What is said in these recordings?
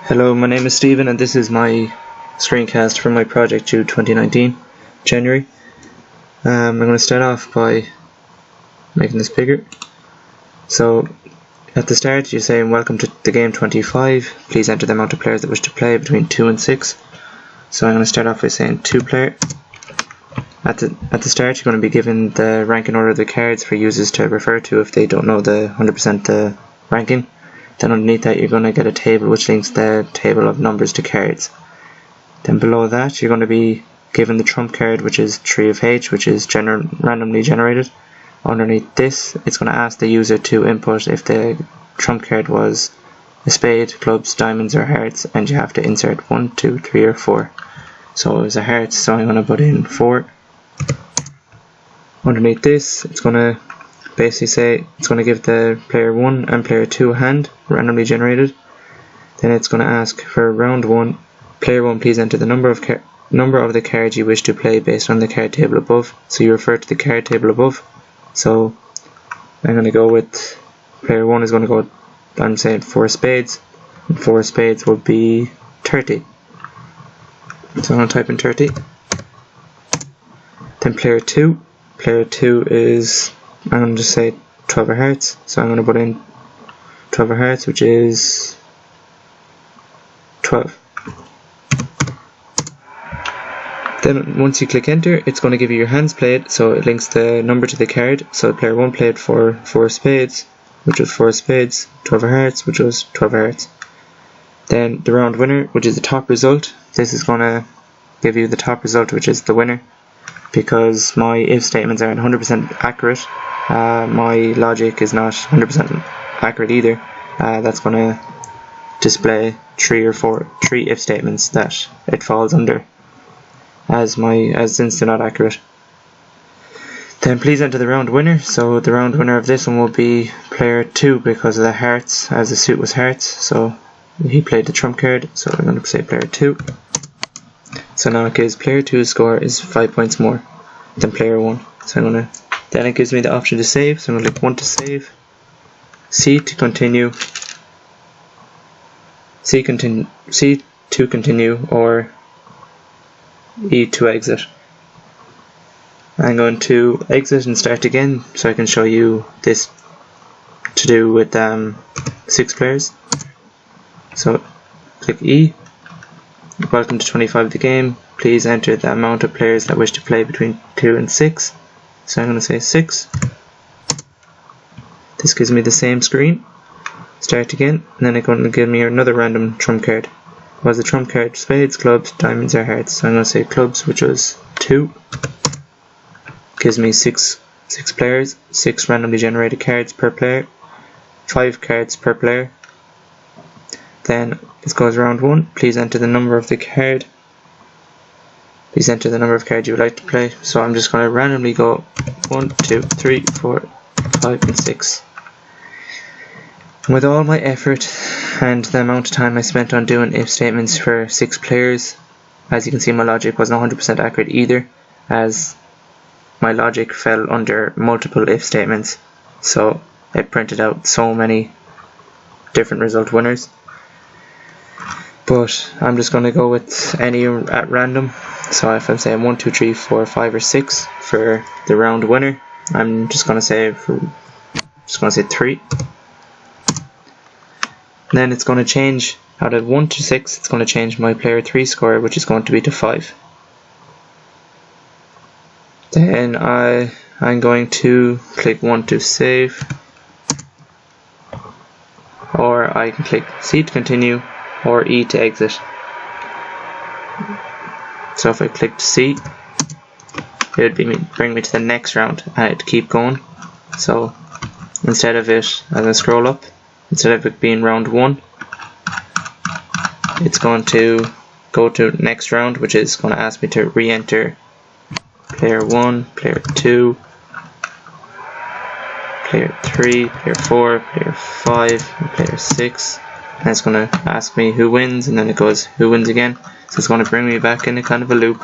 Hello, my name is Stephen and this is my screencast for my project due 2019, January. I'm going to start off by making this bigger. So at the start you say welcome to the game 25, please enter the amount of players that wish to play between 2 and 6. So I'm going to start off by saying 2 player. At the start you're going to be given the ranking order of the cards for users to refer to if they don't know the 100% the ranking. Then underneath that you're going to get a table which links the table of numbers to cards. Then below that you're going to be given the trump card, which is Tree of H, which is randomly generated. Underneath this it's going to ask the user to input if the trump card was a spade, clubs, diamonds or hearts, and you have to insert 1, 2, 3 or 4. So it was a heart, so I'm going to put in 4. Underneath this it's going to basically say it's going to give the player 1 and player 2 a hand, randomly generated. Then it's going to ask for round 1, player 1 please enter the number of the cards you wish to play based on the card table above. So you refer to the card table above. So I'm going to go with player 1 is going to go, I'm saying 4 spades, and 4 spades would be 30. So I'm going to type in 30. Then player 2 is, I'm going to just say 12 of hearts, so I'm going to put in 12 of hearts, which is 12. Then once you click enter, it's going to give you your hands played, so it links the number to the card. So player 1 played for 4 spades, which was 4 spades, 12 of hearts, which was 12 of hearts. Then the round winner, which is the top result, this is going to give you the top result, which is the winner. Because my if statements aren't 100% accurate, my logic is not 100% accurate either. That's going to display 3 if statements that it falls under, as since they're not accurate. Then please enter the round winner. So the round winner of this one will be player 2 because of the hearts, as the suit was hearts. So he played the trump card. So I'm going to say player 2. So now it gives player 2's score is 5 points more than player 1. So then it gives me the option to save. So I'm going to click 1 to save, C to continue, C to continue, or E to exit. I'm going to exit and start again so I can show you this to do with 6 players. So click E. Welcome to 25 of the game. Please enter the amount of players that wish to play between 2 and 6. So I'm going to say 6. This gives me the same screen. Start again, and then it's going to give me another random trump card. Was the trump card spades, clubs, diamonds or hearts? So I'm going to say clubs, which was 2. Gives me 6 players, 6 randomly generated cards per player, 5 cards per player. Then it goes round 1. Please enter the number of the card. Please enter the number of cards you would like to play. So I'm just going to randomly go 1, 2, 3, 4, 5 and 6. And with all my effort and the amount of time I spent on doing if statements for 6 players, as you can see my logic wasn't 100% accurate either, as my logic fell under multiple if statements. So it printed out so many different result winners. But I'm just going to go with any at random. So if I'm saying 1, 2, 3, 4, 5 or 6 for the round winner, I'm just going to say 3. Then it's going to change out of 1 to 6. It's going to change my player 3 score, which is going to be to 5. Then I'm going to click 1 to save, or I can click C to continue, or E to exit. So if I clicked C, it would bring me to the next round and it'd keep going. So instead of it, as I scroll up, instead of it being round 1, it's going to go to next round, which is going to ask me to re-enter player 1, player 2, player 3, player 4, player 5, and player 6. And it's going to ask me who wins, and then it goes who wins again. So it's going to bring me back in a kind of a loop,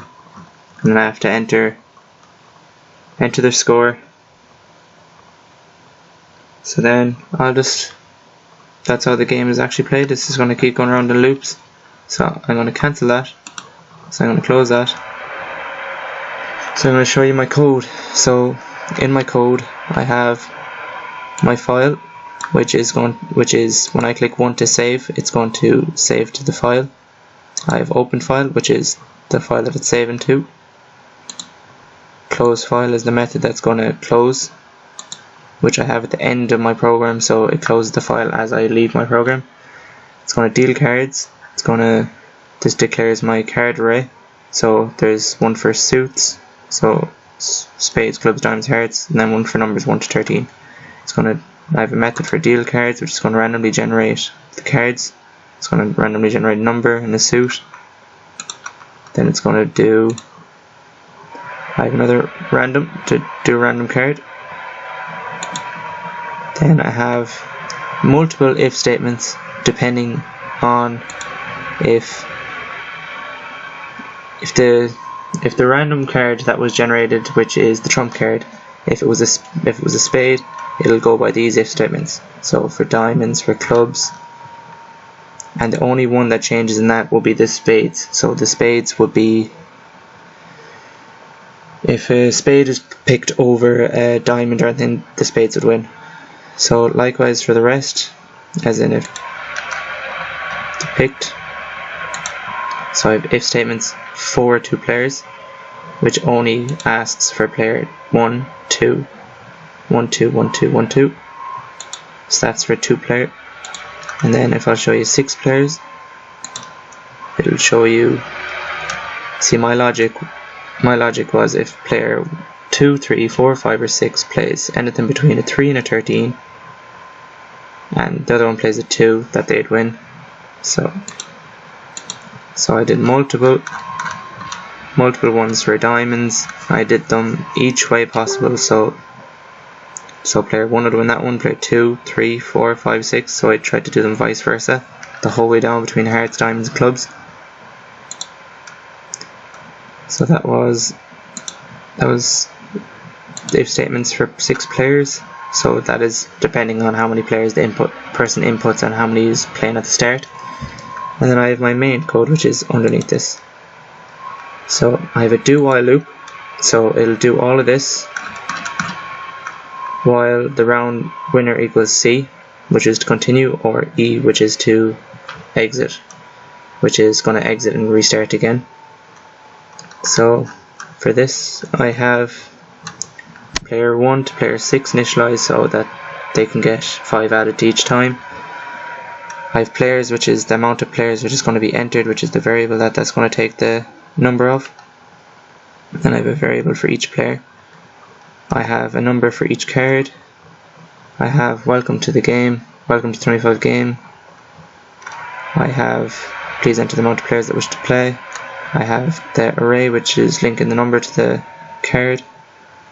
and then I have to enter their score. So then I'll just that's how the game is actually played. This is going to keep going around in loops. So I'm going to cancel that. So I'm going to close that. So I'm going to show you my code. So in my code I have my file, which is when I click 1 to save, it's going to save to the file. I have open file, which is the file that it's saving to. Close file is the method that's going to close, which I have at the end of my program, so it closes the file as I leave my program. It's going to deal cards. This declares my card array. So there's one for suits, so spades, clubs, diamonds, hearts, and then one for numbers 1 to 13. I have a method for deal cards, which is going to randomly generate the cards. It's going to randomly generate a number and a suit. Then it's going to do, I have another random to do a random card. Then I have multiple if statements depending on if the random card that was generated, which is the trump card, if it was a spade, it'll go by these if statements. So for diamonds, for clubs, and the only one that changes in that will be the spades. So the spades would be, if a spade is picked over a diamond or anything, the spades would win. So likewise for the rest, as in if they're picked. So I have if statements for 2 players, which only asks for player 1, 2, 1, 2, 1, 2, 1, 2. So that's for 2 player. And then if I'll show you 6 players, it'll show you, see my logic was if player 2, 3, 4, 5 or 6 plays anything between a 3 and a 13, and the other one plays a 2, that they'd win. So I did multiple ones for diamonds. I did them each way possible, so player 1 would win that one, player 2, 3, 4, 5, 6, so I tried to do them vice versa the whole way down between hearts, diamonds and clubs. So that was the if statements for 6 players. So that is depending on how many players the person inputs and how many is playing at the start. And then I have my main code, which is underneath this. So I have a do while loop, so it'll do all of this while the round winner equals C, which is to continue, or E, which is to exit, which is going to exit and restart again. So for this I have player 1 to player 6 initialized so that they can get 5 added each time. I have players, which is the amount of players which is going to be entered, which is the variable that's going to take the number of. Then I have a variable for each player. I have a number for each card. I have welcome to the game, welcome to 25 game. I have please enter the amount of players that wish to play. I have the array, which is linking the number to the card.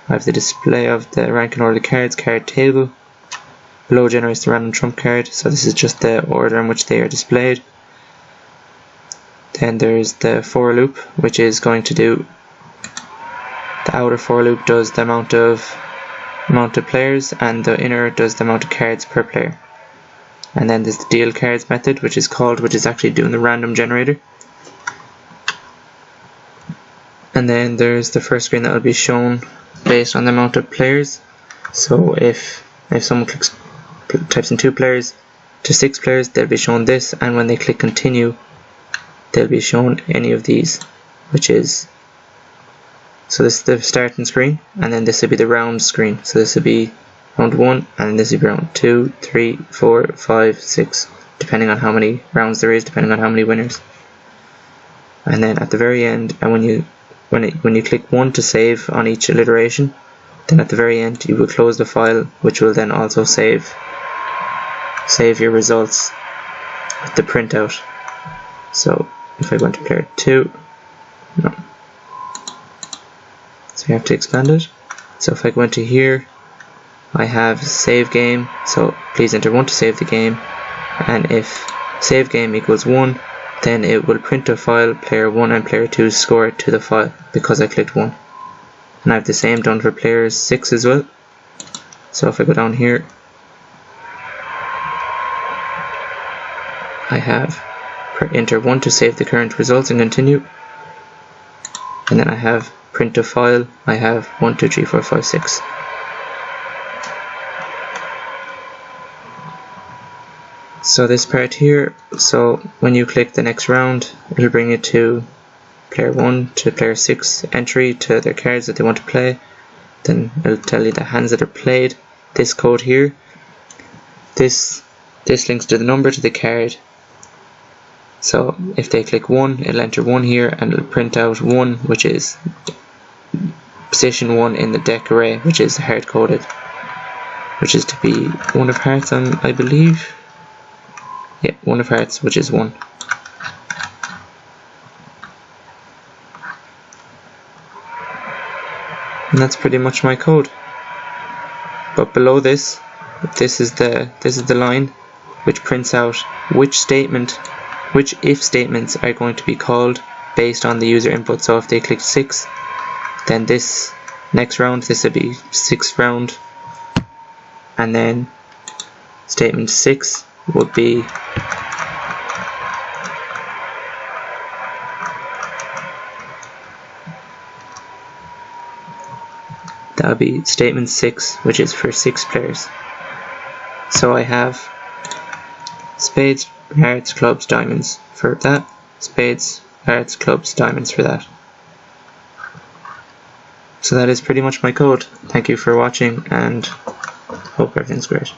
I have the display of the ranking order of the cards, card table. Below generates the random trump card, so this is just the order in which they are displayed. Then there's the for loop, which is going to do, the outer for loop does the amount of players, and the inner does the amount of cards per player. And then there's the deal cards method, which is actually doing the random generator. And then there's the first screen that will be shown based on the amount of players. So if someone types in 2 players to 6 players, they'll be shown this, and when they click continue, they'll be shown any of these, which is, so this is the starting screen, and then this will be the round screen. So this will be round 1, and this will be round 2, 3, 4, 5, 6, depending on how many rounds there is, depending on how many winners. And then at the very end, and when you click 1 to save on each alliteration, then at the very end you will close the file, which will then also save your results with the printout. So if I go into player 2, no, so we have to expand it. So if I go into here, I have save game, so please enter 1 to save the game, and if save game equals 1, then it will print a file, player 1 and player 2 score it to the file because I clicked 1. And I have the same done for player 6 as well. So if I go down here, I have enter 1 to save the current results and continue, and then I have print to file, I have 1, 2, 3, 4, 5, 6. So this part here, so when you click the next round, it'll bring you to player 1 to player 6 entry to their cards that they want to play. Then it'll tell you the hands that are played. This code here, this links to the number to the card. So if they click 1, it'll enter 1 here, and it'll print out 1, which is position 1 in the deck array, which is hard coded, which is to be 1 of hearts, I believe. Yeah, 1 of hearts, which is 1. And that's pretty much my code. But below this is the line which prints out which if statements are going to be called based on the user input. So if they click 6, then this next round, this will be 6th round, and then statement 6 would be that would be statement 6, which is for 6 players. So I have spades, hearts, clubs, diamonds for that, spades, hearts, clubs, diamonds for that. So that is pretty much my code. Thank you for watching, and hope everything's great.